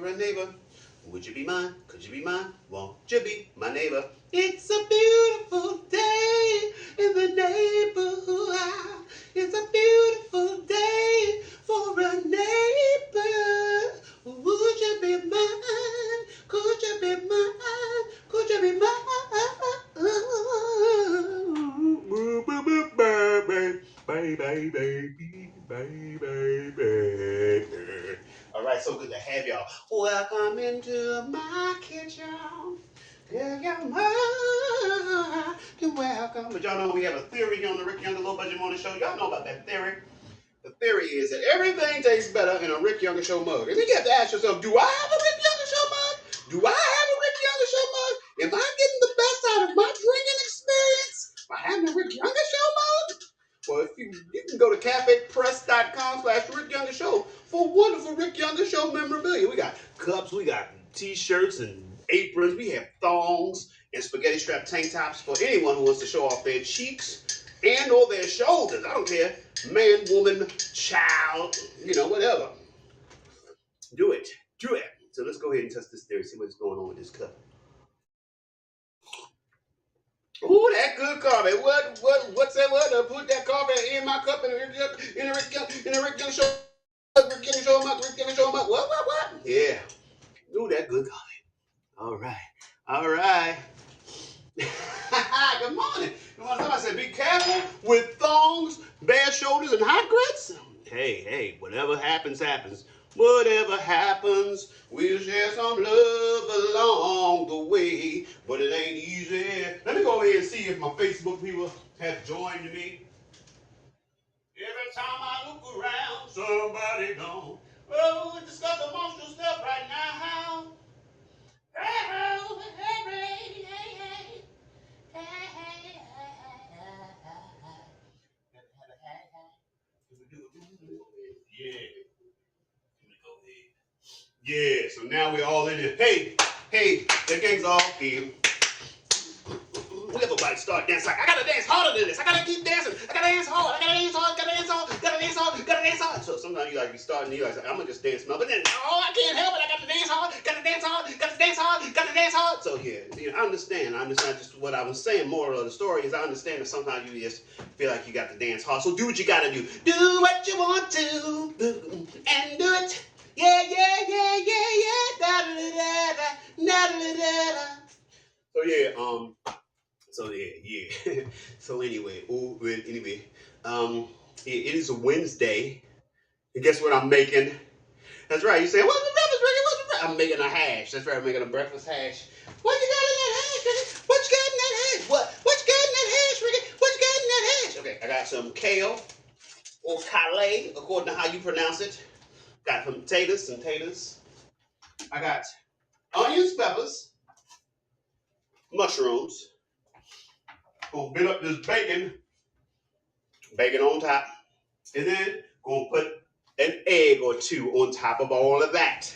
a neighbor. Would you be mine? Could you be mine? Won't you be my neighbor? It's a beautiful day in the neighborhood. It's a beautiful day for a neighbor. Would you be mine? Could you be mine? Could you be mine? Baby. All right, so good to have y'all. Welcome into my kitchen. Yeah, you're welcome. But y'all know we have a theory on the Rick Younger Low Budget Morning Show. Y'all know about that theory. The theory is that everything tastes better in a Rick Younger Show mug. And then you have to ask yourself, do I have a Rick Younger Show mug? Do I have a Rick Younger Show mug? Am I getting the best out of my drinking experience by having a Rick Younger Show mug? Well, if you can go to cafepress.com/Rick Younger Show for wonderful Rick Younger Show memorabilia. We got cups, we got t-shirts and aprons, we have thongs and spaghetti strap tank tops for anyone who wants to show off their cheeks and or their shoulders. I don't care. Man, woman, child, whatever. Do it. Do it. So let's go ahead and test this theory, see what's going on with this cup. Ooh, that good coffee. What's that? Put that coffee in my cup in the Rick Young Show. Rick Young Show mug. What? Yeah. Ooh, that good coffee. All right. Good morning. Somebody said, be careful with thongs, bare shoulders, and hot grits. Hey, whatever happens, happens. Whatever happens, we'll share some love along the way, but it ain't easy. Let me go ahead and see if my Facebook people have joined me. Every time I look around, somebody gone. Oh, we discuss emotional stuff right now. Yeah, so now we're all in it. Hey, that gang's all here. Everybody start dancing. I gotta dance harder than this. I gotta keep dancing. I gotta dance hard. So sometimes you like be starting, you like, I'm gonna just dance now. But then, I can't help it. I got to dance hard. So yeah, I understand. Just what I was saying. Moral of the story is I understand that sometimes you just feel like you got to dance hard. So do what you gotta do. Do what you want to and do it. Yeah. So yeah. So anyway, it is a Wednesday. And guess what I'm making? That's right. You say, what's the breakfast, Ricky? What's the breakfast? I'm making a hash. That's right. I'm making a breakfast hash. What you got in that hash, Ricky? What you got in that hash? What you got in that hash, Ricky? What you got in that hash? Okay, I got some kale or kale, according to how you pronounce it. Got some taters. I got onions, peppers, mushrooms. Gonna bit up this bacon on top, and then gonna put an egg or two on top of all of that.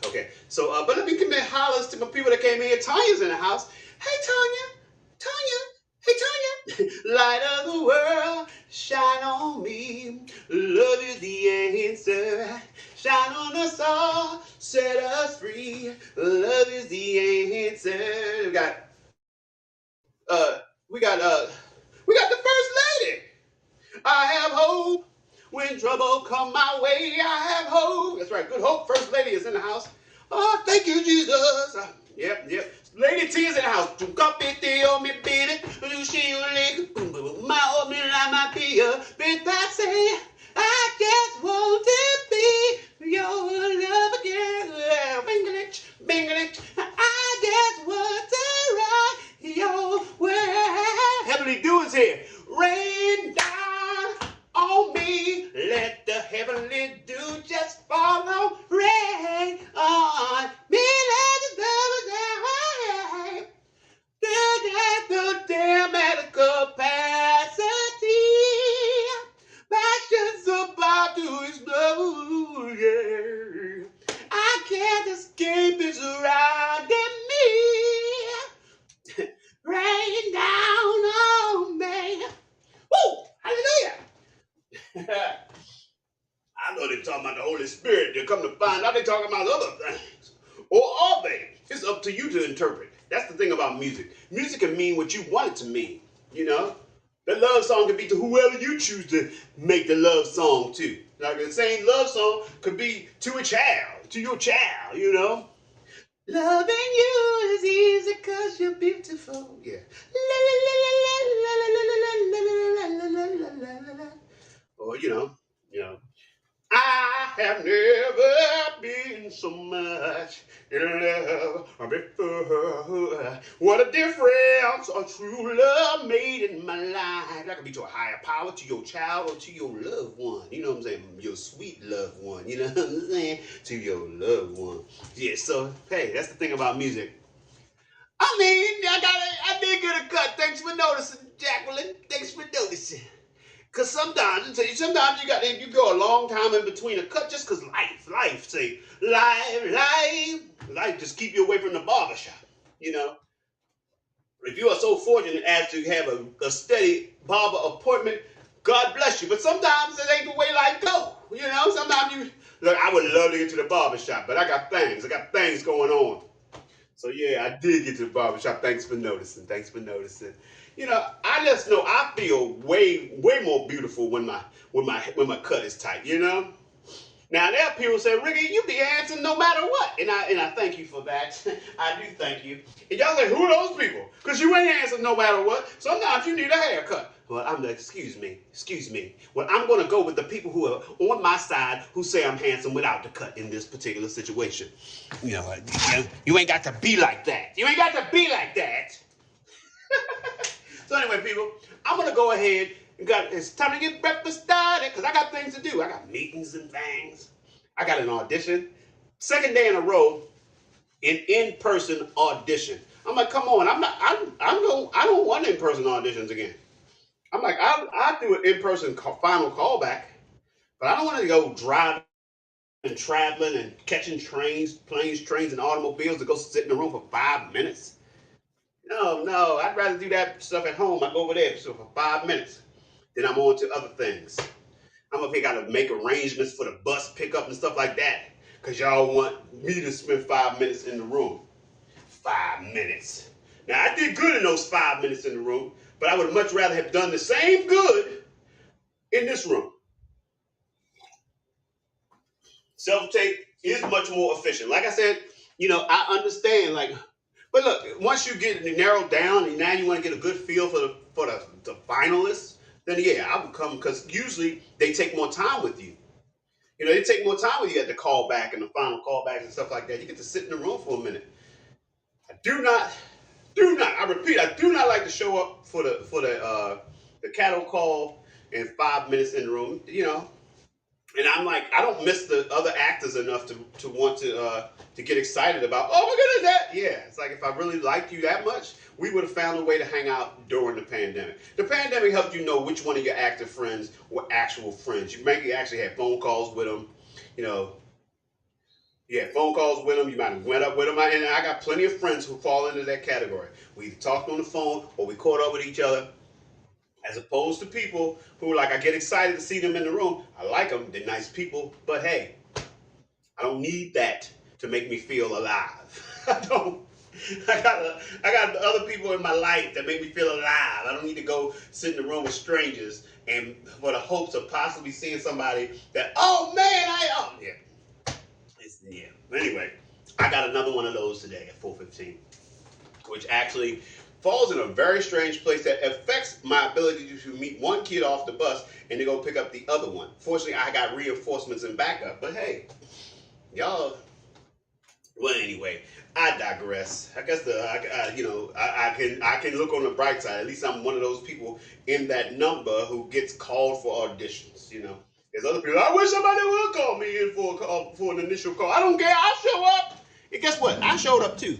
Okay, so but let me commit hollers to my people that came in here. Tanya's in the house. Hey, Tanya. Hey, Tanya. Light of the world, shine on me. Love is the answer. Shine on us all, set us free. Love is the answer. We got the first lady. I have hope when trouble come my way. I have hope. That's right. Good hope. First lady is in the house. Oh, thank you, Jesus. Yep. Lady T is in the house. I just want to be your lover girl. Binglich. I just want to rock your world. Heavenly Dew is here. Rain down on me. Let the heavenly dew just fall on. Rain on me. Let the devil down. The dramatic capacity. Passion's about to explode. Yeah. I can't escape it surrounding me. Rain down on me. Woo! Hallelujah! I know they're talking about about the Holy Spirit. They come to find out they talking about other things. Or are they? It's up to you to interpret. That's the thing about music. Music can mean what you want it to mean, you know? The love song can be to whoever you choose to make the love song to. Like the same love song could be to a child, to your child, you know? Loving you is easy cause you're beautiful. Yeah. Or, you know. I have never been so much in love before. What a difference a true love made in my life. That could be to a higher power, to your child, or to your loved one. You know what I'm saying? Your sweet loved one. You know what I'm saying? To your loved one. Yeah, so, hey, that's the thing about music. I mean, I did get a cut. Thanks for noticing, Jacqueline. Thanks for noticing. Cause sometimes you go a long time in between a cut just cause life just keep you away from the barbershop. You know, if you are so fortunate as to have a steady barber appointment, God bless you. But sometimes it ain't the way life go. You know, sometimes you look. I would love to get to the barbershop, but I got things going on. So yeah, I did get to the barbershop. Thanks for noticing. You know, I just know I feel way more beautiful when my cut is tight, you know? Now there are people who say, Ricky, you be handsome no matter what. And I thank you for that. I do thank you. And y'all say, who are those people? Because you ain't handsome no matter what. Sometimes you need a haircut. Well, I'm like, excuse me. Well, I'm gonna go with the people who are on my side who say I'm handsome without the cut in this particular situation. You know, you ain't got to be like that. So anyway, people, I'm going to go ahead it's time to get breakfast started because I got things to do. I got meetings and things. I got an audition. Second day in a row, an in-person audition. I'm like, come on, I don't want in-person auditions again. I'm like, I do an in-person final callback, but I don't want to go driving and traveling and catching planes, trains, and automobiles to go sit in the room for 5 minutes. No, I'd rather do that stuff at home. I go over there for 5 minutes. Then I'm on to other things. I'm gonna gotta make arrangements for the bus pickup and stuff like that. Cause y'all want me to spend 5 minutes in the room. 5 minutes. Now I did good in those 5 minutes in the room, but I would much rather have done the same good in this room. Self-tape is much more efficient. Like I said, I understand, but look, once you get it narrowed down and now you want to get a good feel for the finalists, then yeah, I would come because usually they take more time with you. They take more time with you at the callback and the final callbacks and stuff like that. You get to sit in the room for a minute. I do not, I repeat, I do not like to show up for the cattle call and 5 minutes in the room, And I'm like, I don't miss the other actors enough to want to get excited about, oh my goodness, that. Yeah, it's like if I really liked you that much, we would have found a way to hang out during the pandemic. The pandemic helped you know which one of your active friends were actual friends. You maybe actually had phone calls with them, You had phone calls with them. You might have went up with them. And I got plenty of friends who fall into that category. We either talked on the phone or we caught up with each other. As opposed to people who, I get excited to see them in the room. I like them. They're nice people. But hey, I don't need that to make me feel alive. I don't. I got the other people in my life that make me feel alive. I don't need to go sit in the room with strangers and for the hopes of possibly seeing somebody that, oh man, yeah. Anyway, I got another one of those today at 4:15, which actually falls in a very strange place that affects my ability to meet one kid off the bus and to go pick up the other one. Fortunately, I got reinforcements and backup, but hey, y'all. Well, anyway, I digress. I guess I can look on the bright side. At least I'm one of those people in that number who gets called for auditions. There's other people. I wish somebody would call me in for an initial call. I don't care. I'll show up. And guess what? I showed up too.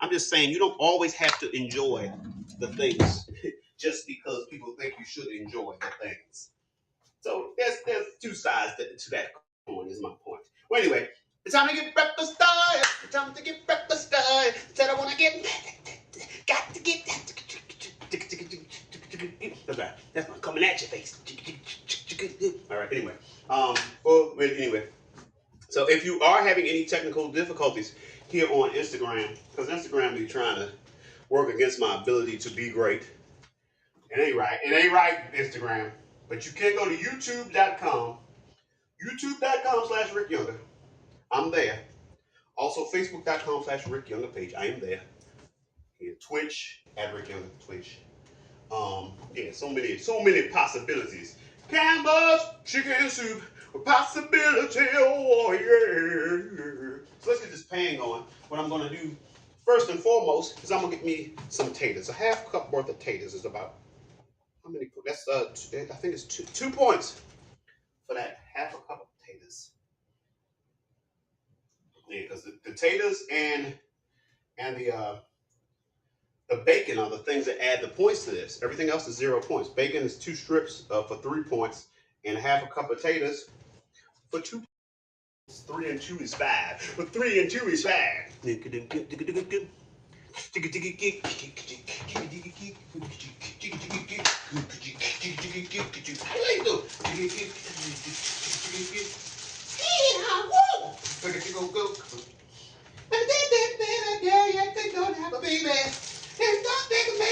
I'm just saying you don't always have to enjoy the things just because people think you should enjoy the things. So there's two sides to that coin is my point. Well, anyway, it's time to get breakfast started. It's time to get breakfast started. Said I want to get, got to get that. That's right. That's one coming at your face. All right. Anyway, But anyway, so if you are having any technical difficulties here on Instagram, because Instagram be trying to work against my ability to be great. It ain't right. It ain't right, Instagram. But you can go to youtube.com, youtube.com/Rick Younger. I'm there. Also, facebook.com/Rick Younger page. I am there. Yeah, Twitch, @Rick Younger Twitch. Yeah, so many possibilities. Canvas, chicken soup, possibility, oh yeah. So let's get this pan going. What I'm gonna do first and foremost is I'm gonna get me some taters. A half cup worth of taters is about how many? That's I think it's 2 points for that half a cup of taters. Yeah, because the taters and the bacon are the things that add the points to this. Everything else is 0 points. Bacon is 2 strips for 3 points, and half a cup of potatoes for 2 points. 3 and 2 is 5. But 3 and 2 is 5. And don't think of me,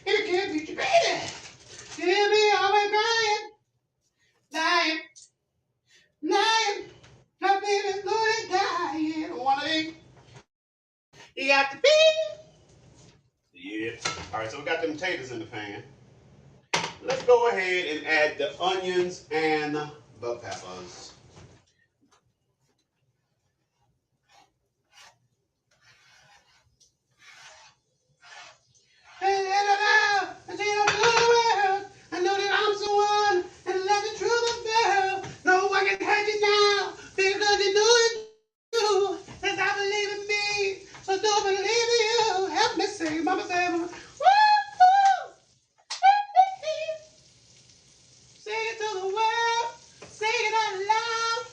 if you can't beat your baby. You'll be always dying. My baby's good dying. One of these. You got the beat. Yeah. All right, so we got them taters in the pan. Let's go ahead and add the onions and the peppers. I know that I'm someone and let the truth unveil. No one can hurt you now because you know it's true. As I believe in me, so don't believe in you. Help me sing, mama say, mama. Woo! Say it to the world. Say it out loud.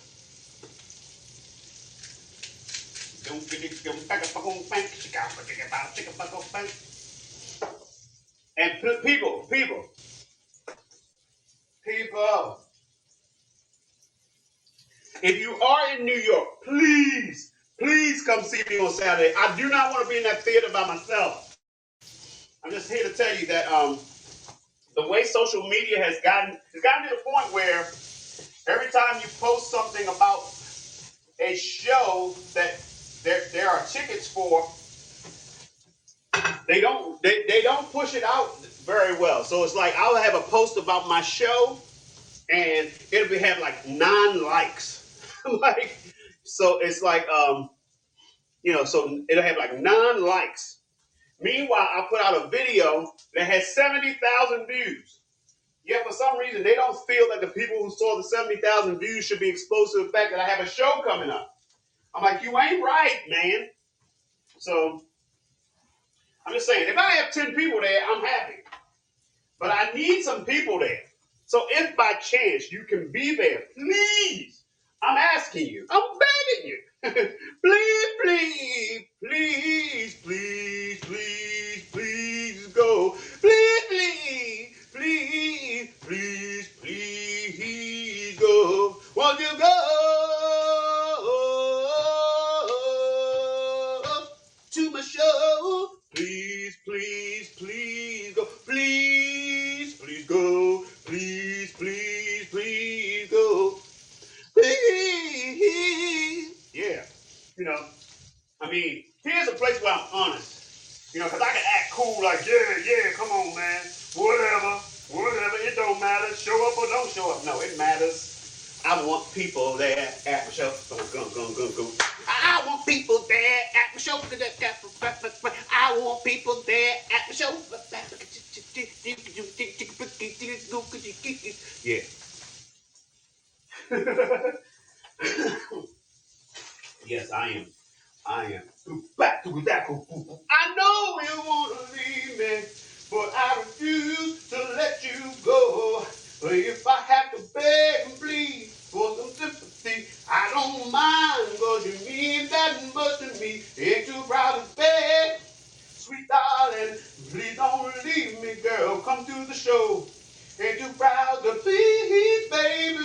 And people, if you are in New York, please come see me on Saturday. I do not want to be in that theater by myself. I'm just here to tell you that the way social media has gotten to the point where every time you post something about a show that there are tickets for, they don't push it out very well. So it's like I'll have a post about my show and it'll have like 9 likes. Like, so it's like so it'll have like 9 likes. Meanwhile, I put out a video that has 70,000 views. Yet for some reason they don't feel that the people who saw the 70,000 views should be exposed to the fact that I have a show coming up. I'm like, you ain't right, man. So I'm just saying, if I have 10 people there, I'm happy. But I need some people there. So if by chance you can be there, please, I'm asking you, I'm begging you, please go. Please go. Won't you go to my show? Please go. Please go. Please go. Please. Yeah. I mean, here's a place where I'm honest. Because I can act cool like, yeah, come on, man. Whatever. It don't matter. Show up or don't show up. No, it matters. I want people there at my show. Go. I want people there at my show. I want people there at my show. Yeah. Yes, I am. I know you want to leave me, but I refuse to let you go. But if I have to beg and plead for some sympathy, I don't mind, because you mean that much to me. Ain't too proud to beg, sweet darling, please don't leave me, girl. Come to the show. Ain't too proud to please, baby.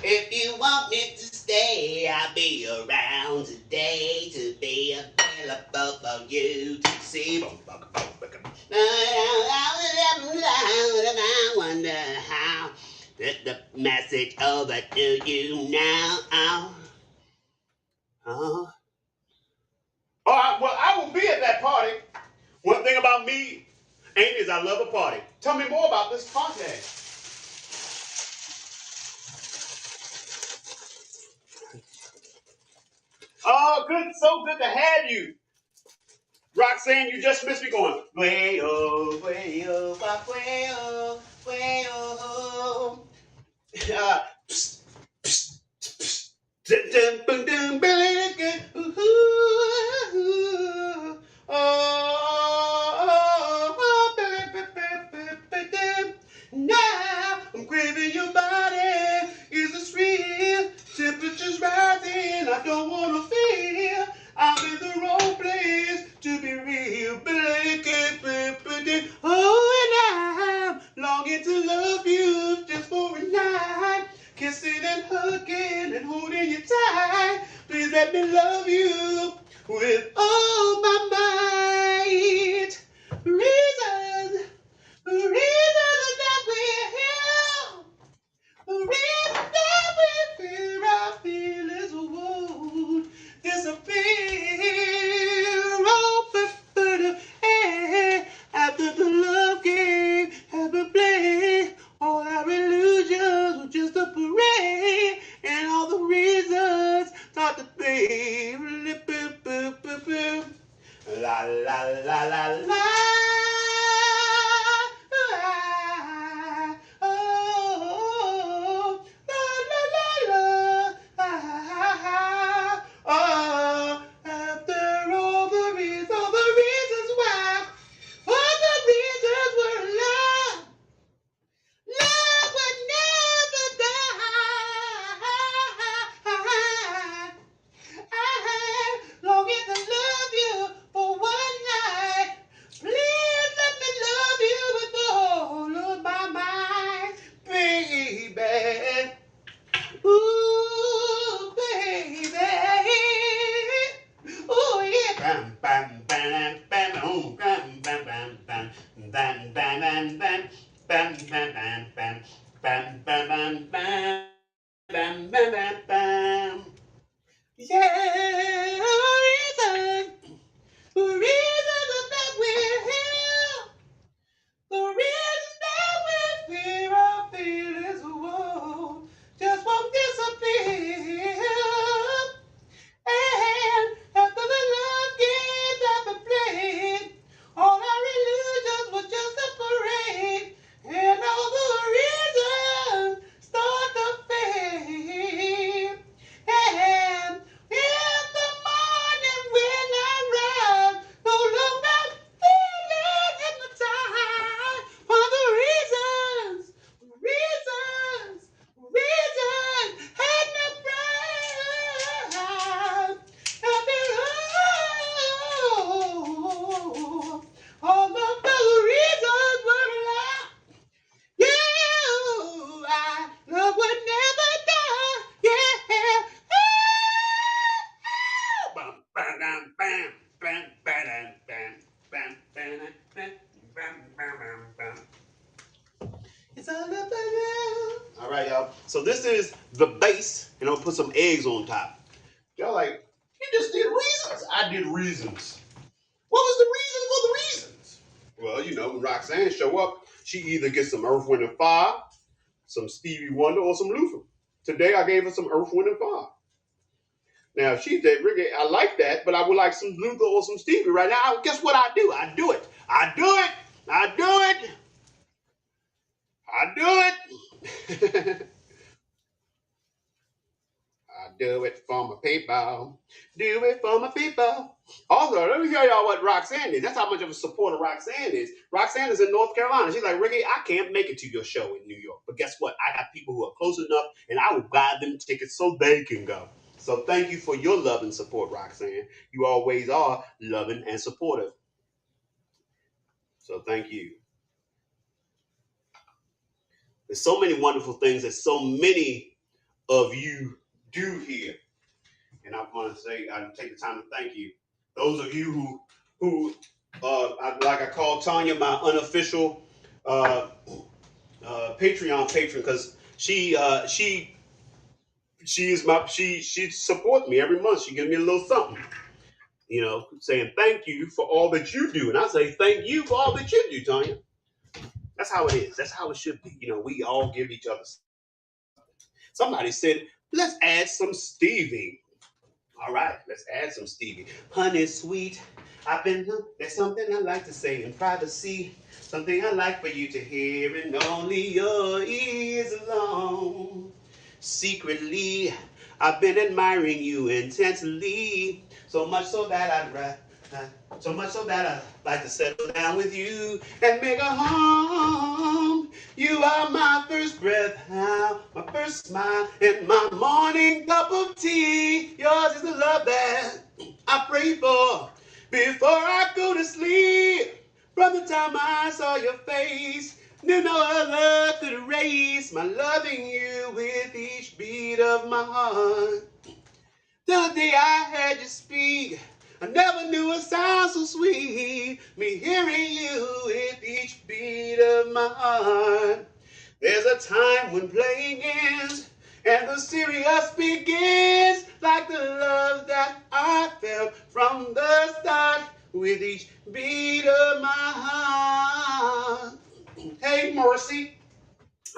If you want me to stay, I'll be around today to be available for you to see. I wonder how get the message over to you now. All right, well, I will be at that party. One thing about me, Amy, is I love a party. Tell me more about this party. Oh, good, so good to have you. Roxanne, you just missed me going. Way-oh, way-oh, way-oh, way-oh. Psst, psst, psst. Dun, dun, dun, dun, dun, ooh, now I'm craving your body. Is this real? Temperature's rising. I don't wanna feel. I'm in the wrong place to be real. Oh, and I'm longing to love you just for a night. Kissing and hugging and holding you tight. Please let me love you with all my might. Reasons, reasons that we're here. The reason that we fear our feelings won't disappear. Oh, after the love game had been played, all our illusions were just a parade, and all the reasons start to fade. La la la la la. Oh, la la la la. After all the reasons why, all the reasons were love. Love would never die. I'm longing to love you for one night. Please let me love you with all of my might, baby. Ooh, baby. Ooh, yeah. Bam, bam, bam, bam, oh, bam, bam, bam, bam, bam, bam, bam, bam, bam, bam, bam, bam, bam, bam, bam, bam, bam, bam, bam. Yeah, reason that we're here. The reason that we fear our feelings won't disappear. And after the love games have been played, all our illusions were just a parade, and all the reasons start to fade. And in the morning when I rise, no longer feeling hypnotized for the reasons, had no pride. After all the reasons were alive. You, love would never die. Yeah. Bam, bam, bam, bam, bam, bam, bam, bam, bam, bam, bam, bam. It's all about you. All right, y'all. So this is the base, and I'm gonna put some eggs on top. Y'all like, you just did reasons. I did reasons. What was the reason for the reasons? Well, you know, when Roxanne show up, she either gets some Earth, Wind, and Fire, some Stevie Wonder, or some Luther. Today I gave her some Earth, Wind, and Fire. Now she said, Ricky, I like that, but I would like some Luther or some Stevie right now. Guess what I do? I do it. I do it. I do it. I do it. I do it for my people. Do it for my people. Also, let me tell y'all what Roxanne is. That's how much of a supporter Roxanne is. Roxanne is in North Carolina. She's like, Ricky, I can't make it to your show in New York. But guess what? I got people who are close enough, and I will buy them tickets so they can go. So thank you for your love and support, Roxanne. You always are loving and supportive. So thank you. There's so many wonderful things. There's so many of you do here. And I want to say, I take the time to thank you. Those of you who like I call Tanya my unofficial Patreon patron, because she is my she supports me every month. She gives me a little something, saying thank you for all that you do. And I say thank you for all that you do, Tanya. That's how it is. That's how it should be. We all give each other. Somebody said, let's add some Stevie. All right, let's add some Stevie. Honey sweet, there's something I like to say in privacy. Something I like for you to hear and only your ears alone. Secretly, I've been admiring you intensely. So much so that I'd like to settle down with you and make a home. You are my first breath, my first smile, and my morning cup of tea. Yours is the love that I pray for before I go to sleep. From the time I saw your face, knew no other could erase my loving you with each beat of my heart. Till the day I heard you speak, I never knew a sound so sweet. Me hearing you with each beat of my heart. There's a time when playing ends and the serious begins, like the love that I felt from the start with each beat of my heart. Hey, Mercy,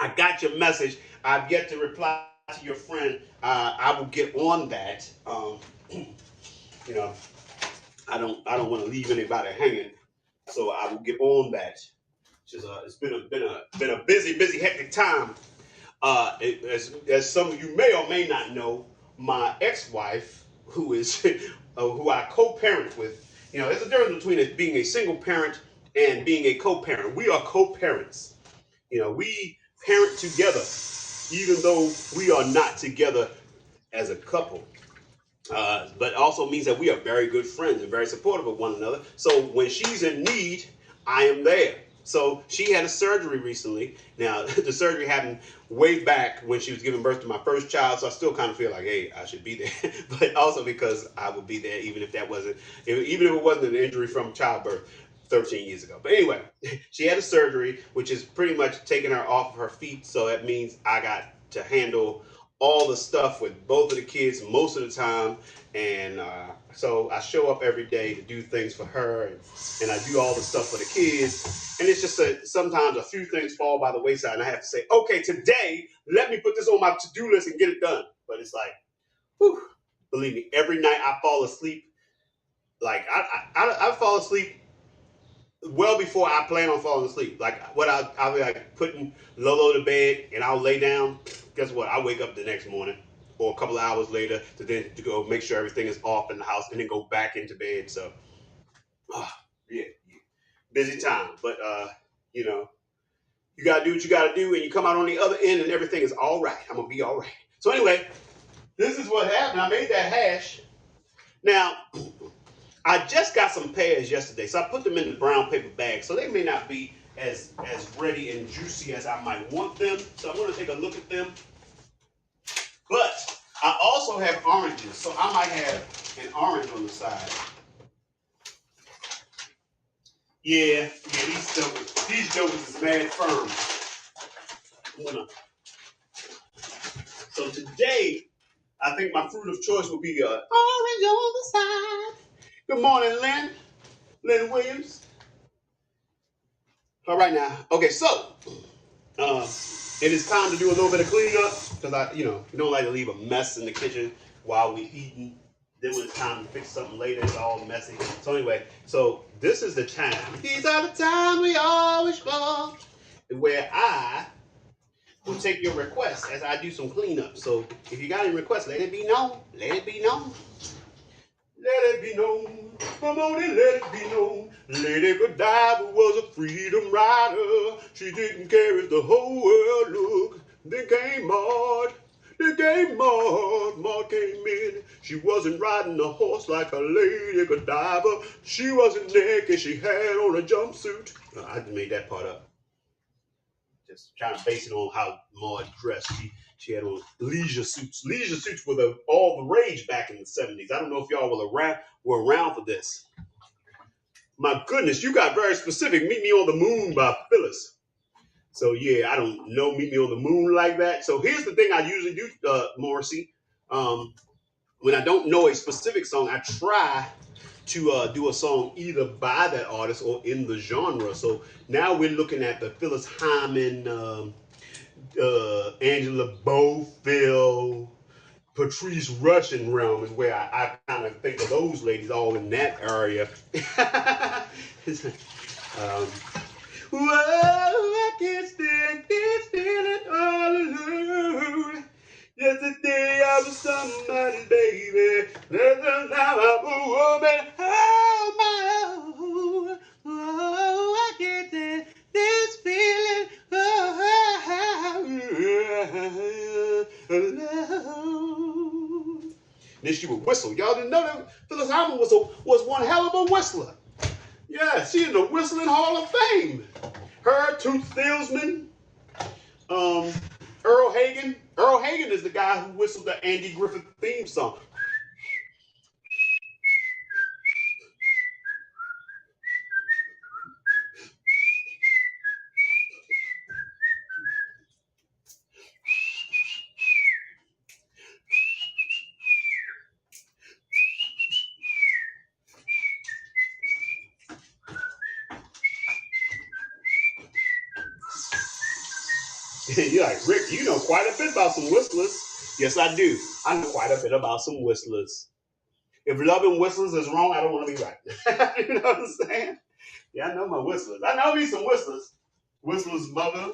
I got your message. I've yet to reply to your friend. I will get on that. I don't want to leave anybody hanging, so I will get on that. It's been a busy, hectic time. As some of you may or may not know, my ex-wife, who I co-parent with, there's a difference between being a single parent and being a co-parent. We are co-parents. We parent together, even though we are not together as a couple. But also means that we are very good friends and very supportive of one another. So when she's in need, I am there. So she had a surgery recently. Now, the surgery happened way back when she was giving birth to my first child. So I still kind of feel like, hey, I should be there. But also because I would be there even if it wasn't an injury from childbirth 13 years ago. But anyway, she had a surgery, which is pretty much taking her off of her feet. So that means I got to handle all the stuff with both of the kids most of the time, and so I show up every day to do things for her, and I do all the stuff for the kids, and it's just sometimes a few things fall by the wayside, and I have to say, okay, today let me put this on my to-do list and get it done. But it's like, whew, believe me, every night I fall asleep. Like I fall asleep well before I plan on falling asleep. Like I'll be like putting Lolo to bed, and I'll lay down. Guess what? I wake up the next morning or a couple of hours later to go make sure everything is off in the house and then go back into bed. So, yeah, busy time. But, you got to do what you got to do, and you come out on the other end and everything is all right. I'm going to be all right. So anyway, this is what happened. I made that hash. Now, I just got some pears yesterday, so I put them in the brown paper bag. So they may not be as ready and juicy as I might want them. So I'm going to take a look at them. But I also have oranges, so I might have an orange on the side. Yeah, these jokers is mad firm. So today, I think my fruit of choice will be orange on the side. Good morning, Lynn Williams. All right now. Okay, so it is time to do a little bit of cleanup because we don't like to leave a mess in the kitchen while we eating. Then when it's time to fix something later, it's all messy. So anyway, so this is the time. These are the times we always fall, where I will take your requests as I do some cleanup. So if you got any requests, let it be known. Let it be known. Let it be known. Come on and let it be known. Lady Godiva was a freedom rider. She didn't care if the whole world looked. Then came Maud. Maud came in. She wasn't riding a horse like a Lady Godiva. She wasn't naked. She had on a jumpsuit. I made that part up. Just trying to base it on how Maud dressed. She had on leisure suits. Leisure suits were all the rage back in the 70s. I don't know if y'all were around for this. My goodness, you got very specific. Meet Me on the Moon by Phyllis. So yeah, I don't know Meet Me on the Moon like that. So here's the thing I usually do, Morrissey. When I don't know a specific song, I try to do a song either by that artist or in the genre. So now we're looking at the Phyllis Hyman, Angela Bofill, Patrice Rushen realm is where I kind of think of those ladies all in that area. Whoa, I can't stand this feeling all alone. Yesterday I was somebody's baby. Now I'm a woman. Oh, my own. Oh, I can't stand this feeling alone. Then she would whistle. Y'all didn't know that Phyllis Hyman was one hell of a whistler. Yeah, she's in the Whistling Hall of Fame. Her, Toots Thielsman, Earl Hagen. Earl Hagen is the guy who whistled the Andy Griffith theme song. You're like, Rick, you know quite a bit about some whistlers. Yes, I do. I know quite a bit about some whistlers. If loving whistlers is wrong, I don't want to be right. You know what I'm saying? Yeah, I know my whistlers. I know me some whistlers. Whistler's mother.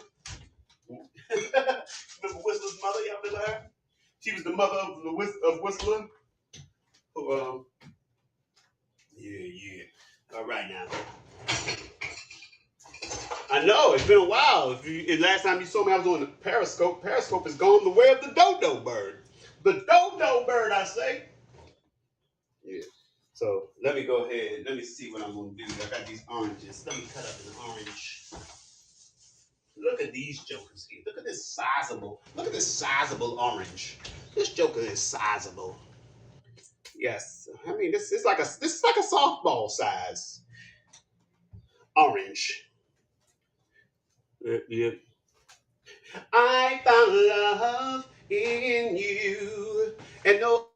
Remember Whistler's mother? Y'all remember her? She was the mother of Whistler. Who, yeah. All right now. I know, it's been a while. Last time you saw me, I was on the Periscope. Periscope is gone the way of the dodo bird. The dodo bird, I say. Yeah. So let me go ahead. Let me see what I'm going to do. I got these oranges. Let me cut up an orange. Look at these jokers here. Look at this sizable orange. This joker is sizable. Yes. I mean, this is like a softball size orange. Yeah. I found love in you, and no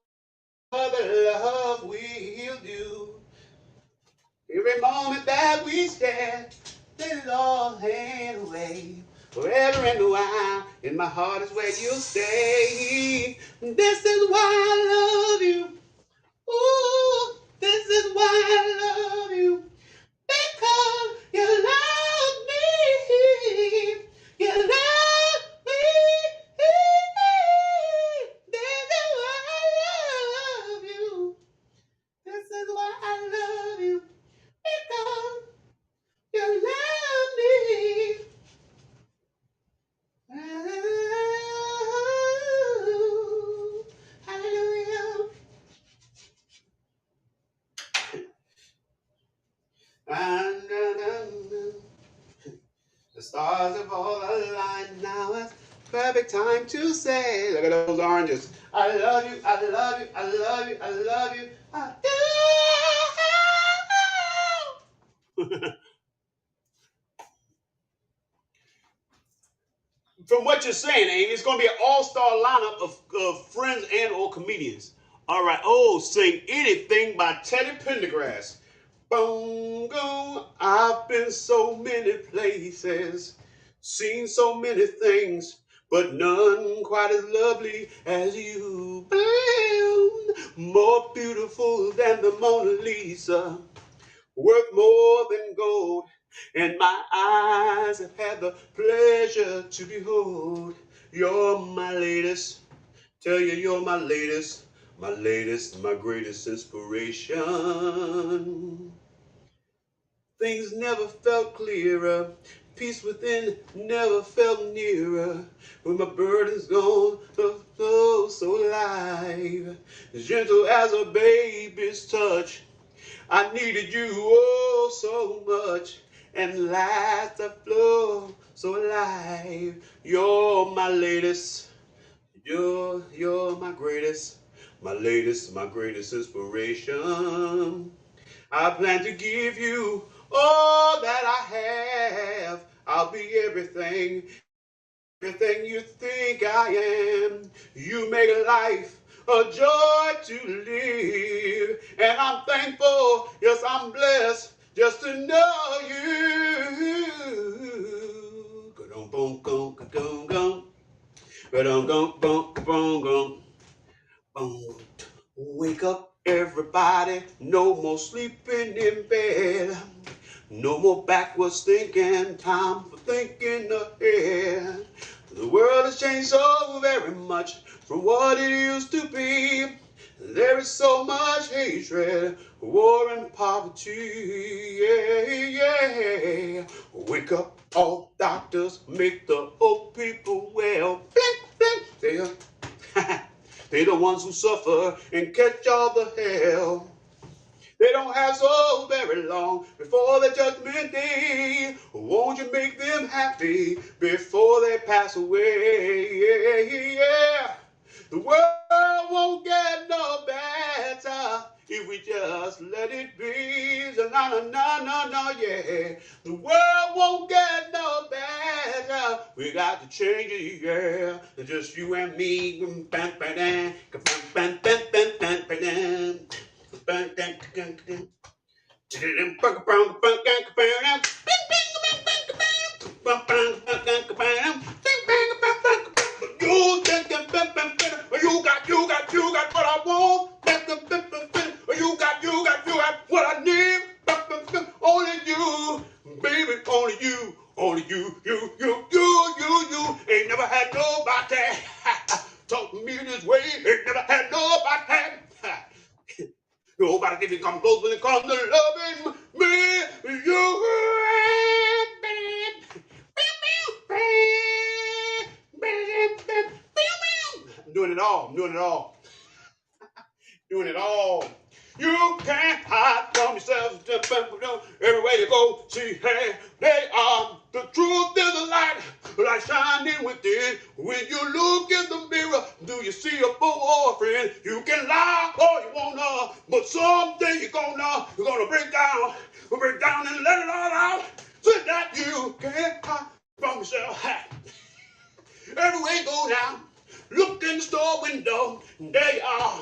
other love will do. Every moment that we share, let it all hand away. Forever and a while, in my heart is where you'll stay. This is why I love you. Ooh, this is why I love you. Because you love me. You love me. This is why I love you. This is why I love you. Because you love me. Oh, hallelujah. The stars have all aligned now. It's perfect time to say, look at those oranges. I love you, I love you, I love you, I love you. I do. From what you're saying, Amy, it's going to be an all-star lineup of friends and or comedians. All right. Oh, Sing Anything by Teddy Pendergrass. Bongo, I've been so many places, seen so many things, but none quite as lovely as you. More beautiful than the Mona Lisa, worth more than gold, and my eyes have had the pleasure to behold. You're my latest, tell you you're my latest, my greatest inspiration. Things never felt clearer, peace within never felt nearer. When my burden's gone, oh, so alive, gentle as a baby's touch. I needed you oh so much, and last I flow so alive. You're my latest, You're my greatest, my latest, my greatest inspiration. I plan to give you all that I have. I'll be everything, everything you think I am. You make life a joy to live. And I'm thankful, yes, I'm blessed just to know you. Wake up, everybody. No more sleeping in bed. No more backwards thinking. Time for thinking ahead. The world has changed so very much from what it used to be. There is so much hatred, war and poverty. Yeah, yeah. Wake up, all doctors, make the old people well. Blink, blink. They're the ones who suffer and catch all the hell. They don't have so very long before the judgment day. Won't you make them happy before they pass away? Yeah, yeah. The world won't get no better if we just let it be. No, no, no, no, no, yeah. The world won't get no better. We got to change it, yeah. Just you and me. You got what I want. You got what I need. Only you, baby, only you. Ain't never had nobody talk to me this way. Ain't never had nobody. Nobody didn't come close when it comes to loving me. You. I'm doing it all. I'm doing it all. Doing it all. You can't hide from yourself. Everywhere you go, see, hey, they are. The truth is a light shining within. When you look in the mirror, do you see a foe or a friend? You can lie all you wanna, but someday you're gonna break down and let it all out. So that you can't hide from yourself. Everywhere you go now, look in the store window, there you are.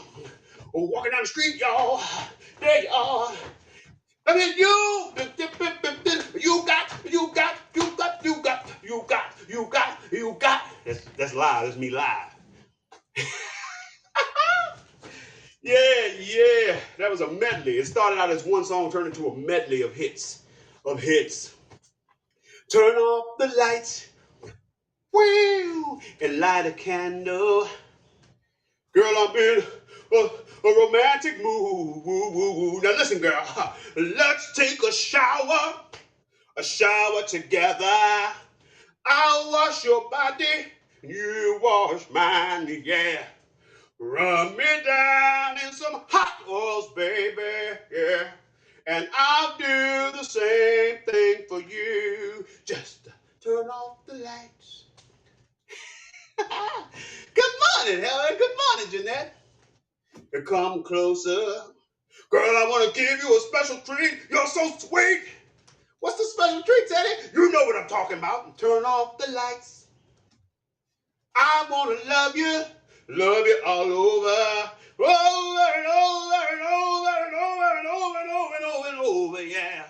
Walking down the street, y'all, there you are. I mean, you got. That's live. That's me live. Yeah. That was a medley. It started out as one song, turned into a medley of hits. Turn off the lights, and light a candle. Girl, I'm in a romantic mood. Now listen, girl, let's take a shower together. I'll wash your body, you wash mine, yeah. Rub me down in some hot oils, baby, yeah. And I'll do the same thing for you. Just turn off the lights. Good morning, Helen. Good morning, Jeanette. Come closer. Girl, I want to give you a special treat. You're so sweet. What's the special treat, Teddy? You know what I'm talking about. Turn off the lights. I want to love you all over. Over and over and over and over and over and over and over and over, yeah.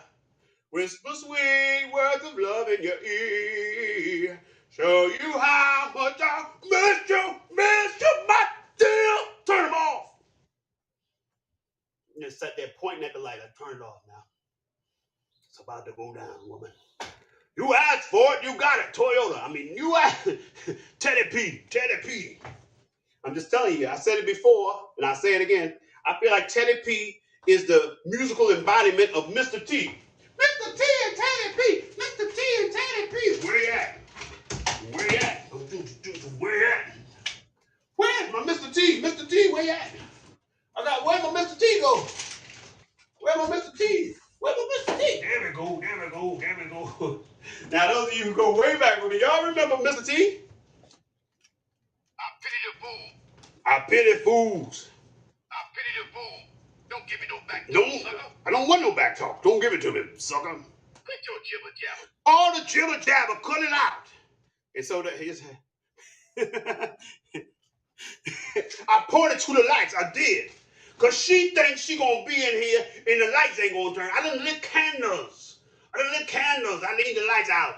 Whisper sweet words of love in your ear. Show you how much I miss you, my dear. Turn them off. You just sat there pointing at the light. I turned it off now. It's about to go down, woman. You asked for it, you got it. Toyota. I mean, you asked. Teddy P. I'm just telling you, I said it before, and I say it again. I feel like Teddy P is the musical embodiment of Mr. T. Mr. T and Teddy P. Mr. T and Teddy P. Where you at? Where's my Mr. T? Mr. T, where you at? Where my Mr. T go? Where my Mr. T? Where my Mr. T? There we go. Now, those of you who go way back with me, y'all remember Mr. T? I pity the I pity fools. I pity the fool. Don't give me no back talk, sucker. I don't want no back talk. Don't give it to me, sucker. Quit your jibber jabber. All the jibber jabber, cut it out. And so that his I pointed to the lights. I did. Because she thinks she going to be in here and the lights ain't going to turn. I done lit candles. I need the lights out.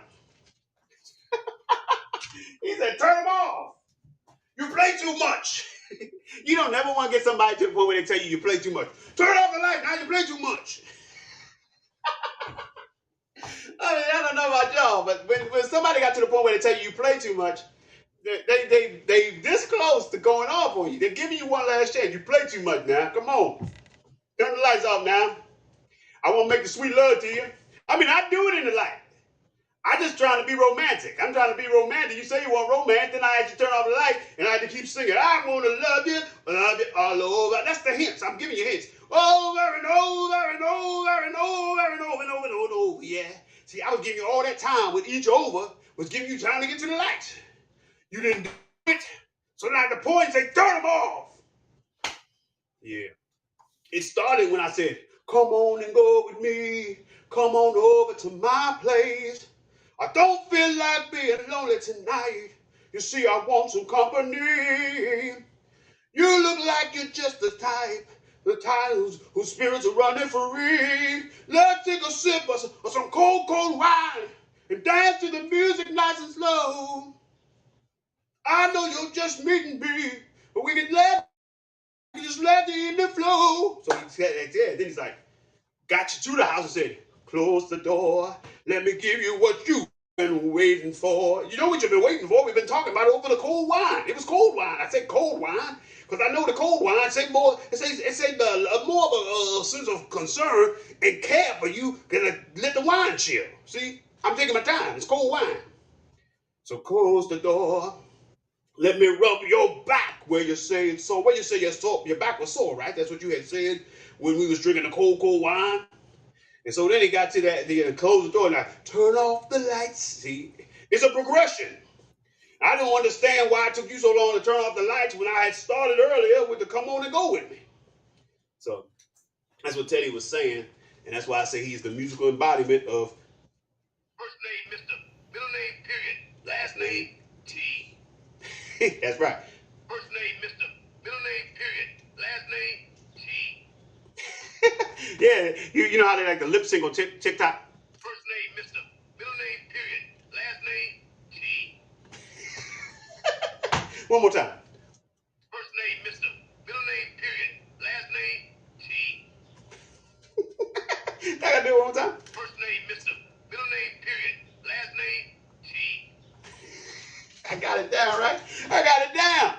He said, turn them off. You play too much. You don't never want to get somebody to the point where they tell you play too much. Turn off the light. Now you play too much. I mean, I don't know about y'all, but when somebody got to the point where they tell you play too much, they this close to going off on you. They're giving you one last chance. You play too much now. Come on. Turn the lights off now. I want to make the sweet love to you. I mean, I do it in the light. I just trying to be romantic. I'm trying to be romantic. You say you want romance, then I had to turn off the light, and I had to keep singing, I want to love you all over. That's the hints. I'm giving you hints. Over and over and over and over and over and over and over and over. Yeah. See, I was giving you all that time with each over, was giving you time to get to the light. You didn't do it. So now the point say, turn them off. Yeah. It started when I said, come on and go with me. Come on over to my place. I don't feel like being lonely tonight. You see, I want some company. You look like you're just the type whose spirits are running free. Let's take a sip of some cold, cold wine and dance to the music nice and slow. I know you're just meeting me, but we can just let the evening flow. So he said that there. Then he's like, got you to the house and said, close the door. Let me give you what you've been waiting for. You know what you've been waiting for? We've been talking about it over the cold wine. It was cold wine. I said cold wine because I know the cold wine say more. It say more of a sense of concern and care for you than let the wine chill. See, I'm taking my time. It's cold wine. So close the door. Let me rub your back where you say it's sore. Where you say your back was sore, right? That's what you had said when we was drinking the cold, cold wine. And so then he got to that, close the door, and I turn off the lights. See, it's a progression. I don't understand why it took you so long to turn off the lights when I had started earlier with the come on and go with me. So that's what Teddy was saying, and that's why I say he's the musical embodiment of first name Mr. Middle name period, last name T. That's right. First name Mr. Middle name period, last name T. Yeah, you know how they like the lip sync on TikTok? First name Mr. Middle name period, last name T. One more time. First name Mr. Middle name period, last name T. I gotta do it one more time. First name Mr. Middle name period, last name T. I got it down, right? I got it down.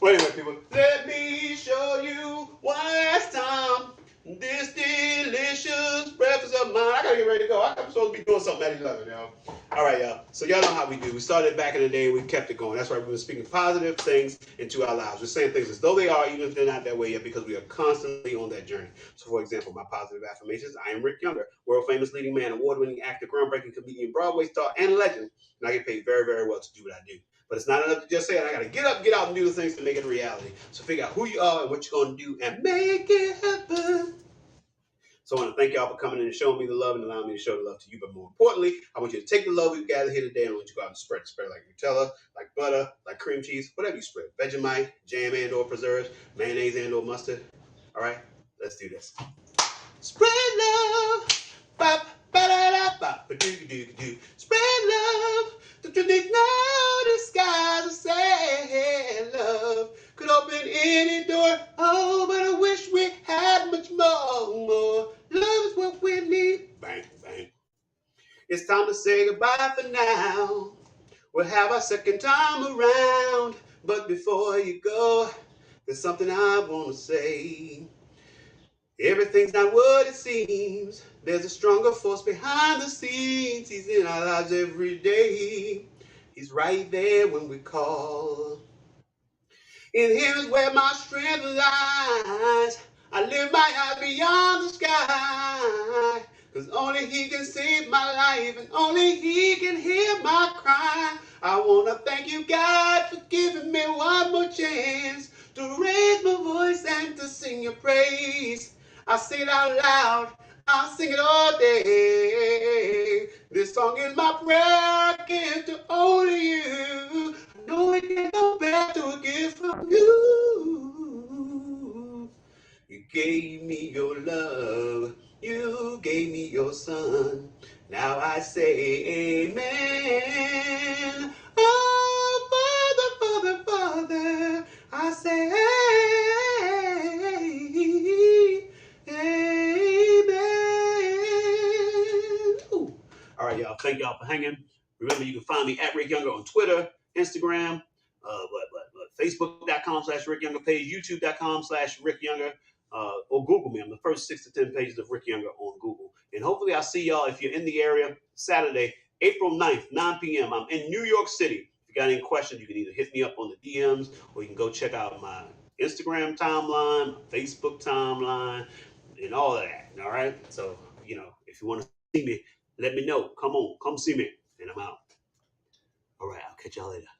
Well, anyway, people, let me show you one last time this delicious breakfast of mine. I gotta get ready to go. I'm supposed to be doing something at 11, y'all. All right, y'all. So y'all know how we do. We started back in the day. We kept it going. That's right. We've been speaking positive things into our lives. We're saying things as though they are, even if they're not that way yet, because we are constantly on that journey. So, for example, my positive affirmations: I am Rick Younger, world famous leading man, award-winning actor, groundbreaking comedian, Broadway star, and legend. And I get paid very, very well to do what I do. But it's not enough to just say it. I got to get up, get out, and do the things to make it a reality. So figure out who you are and what you're going to do and make it happen. So I want to thank y'all for coming in and showing me the love and allowing me to show the love to you. But more importantly, I want you to take the love we've gathered here today and I want you to go out and spread it. Spread it like Nutella, like butter, like cream cheese, whatever you spread. Vegemite, jam and or preserves, mayonnaise and or mustard. All right, let's do this. Spread love. Bop, ba-da-da-bop, ba-doo-doo-doo. Spread love. There's no disguise of sad love could open any door. Oh, but I wish we had much more. Love is what we need. Bang, bang. It's time to say goodbye for now. We'll have our second time around. But before you go, there's something I want to say. Everything's not what it seems. There's a stronger force behind the scenes. He's in our lives every day. He's right there when we call. In him is where my strength lies. I lift my eyes beyond the sky. Cause only he can save my life and only he can hear my cry. I want to thank you, God, for giving me one more chance to raise my voice and to sing your praise. I sing it out loud. I'll sing it all day. This song is my prayer. I give to only you. I know it can't compare to a gift from you. You gave me your love. You gave me your son. Now I say amen. Oh, Father, Father, Father, I say amen. Ooh. All right, y'all. Thank y'all for hanging. Remember, you can find me at Rick Younger on Twitter, Instagram, Facebook.com/Rick Younger page, YouTube.com/Rick Younger, or Google me. I'm the first 6 to 10 pages of Rick Younger on Google. And hopefully I'll see y'all if you're in the area Saturday, April 9th, 9 p.m. I'm in New York City. If you got any questions, you can either hit me up on the DMs or you can go check out my Instagram timeline, Facebook timeline, and all of that. All right. So, if you want to see me, let me know. Come on, come see me. And I'm out. All right. I'll catch y'all later.